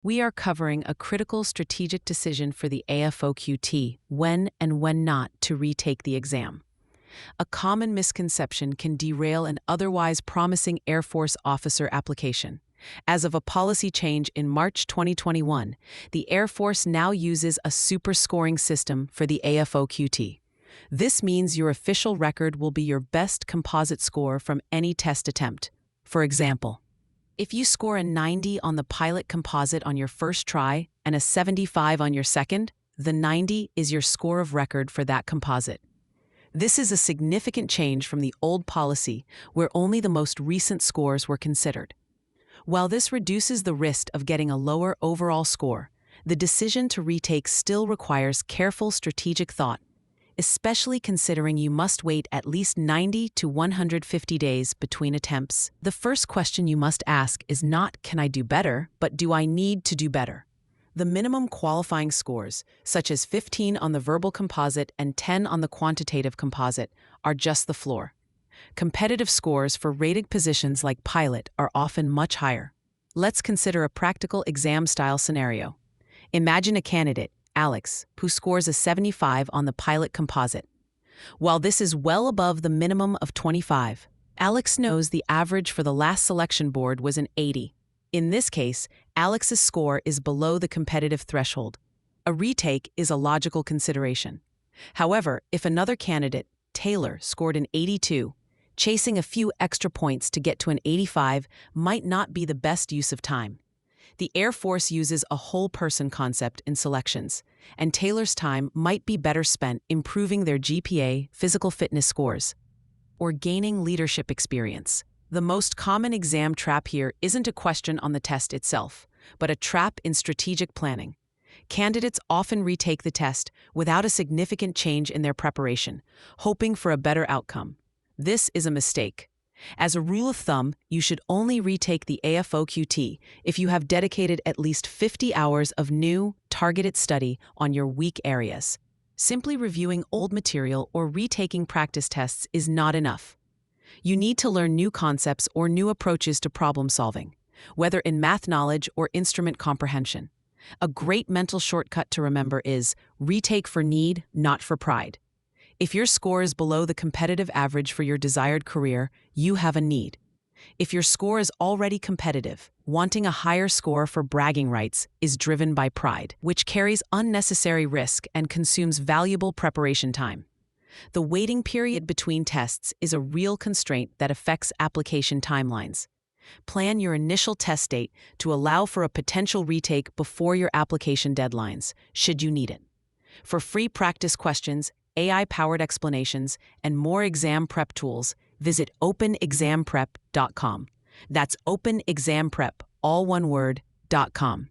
We are covering a critical strategic decision for the AFOQT, when and when not to retake the exam. A common misconception can derail an otherwise promising Air Force officer application. As of a policy change in March 2021, the Air Force now uses a super scoring system for the AFOQT. This means your official record will be your best composite score from any test attempt. For example, if you score a 90 on the pilot composite on your first try and a 75 on your second, the 90 is your score of record for that composite. This is a significant change from the old policy where only the most recent scores were considered. While this reduces the risk of getting a lower overall score, the decision to retake still requires careful strategic thought, especially considering you must wait at least 90 to 150 days between attempts. The first question you must ask is not, can I do better, but do I need to do better? The minimum qualifying scores, such as 15 on the verbal composite and 10 on the quantitative composite, are just the floor. Competitive scores for rated positions like pilot are often much higher. Let's consider a practical exam-style scenario. Imagine a candidate, Alex, who scores a 75 on the pilot composite. While this is well above the minimum of 25, Alex knows the average for the last selection board was an 80. In this case, Alex's score is below the competitive threshold. A retake is a logical consideration. However, if another candidate, Taylor, scored an 82, chasing a few extra points to get to an 85 might not be the best use of time. The Air Force uses a whole-person concept in selections, and Taylor's time might be better spent improving their GPA, physical fitness scores, or gaining leadership experience. The most common exam trap here isn't a question on the test itself, but a trap in strategic planning. Candidates often retake the test without a significant change in their preparation, hoping for a better outcome. This is a mistake. As a rule of thumb, you should only retake the AFOQT if you have dedicated at least 50 hours of new, targeted study on your weak areas. Simply reviewing old material or retaking practice tests is not enough. You need to learn new concepts or new approaches to problem solving, whether in math knowledge or instrument comprehension. A great mental shortcut to remember is retake for need, not for pride. If your score is below the competitive average for your desired career, you have a need. If your score is already competitive, wanting a higher score for bragging rights is driven by pride, which carries unnecessary risk and consumes valuable preparation time. The waiting period between tests is a real constraint that affects application timelines. Plan your initial test date to allow for a potential retake before your application deadlines, should you need it. For free practice questions, AI-powered explanations, and more exam prep tools, visit openexamprep.com. That's openexamprep, all one word, .com.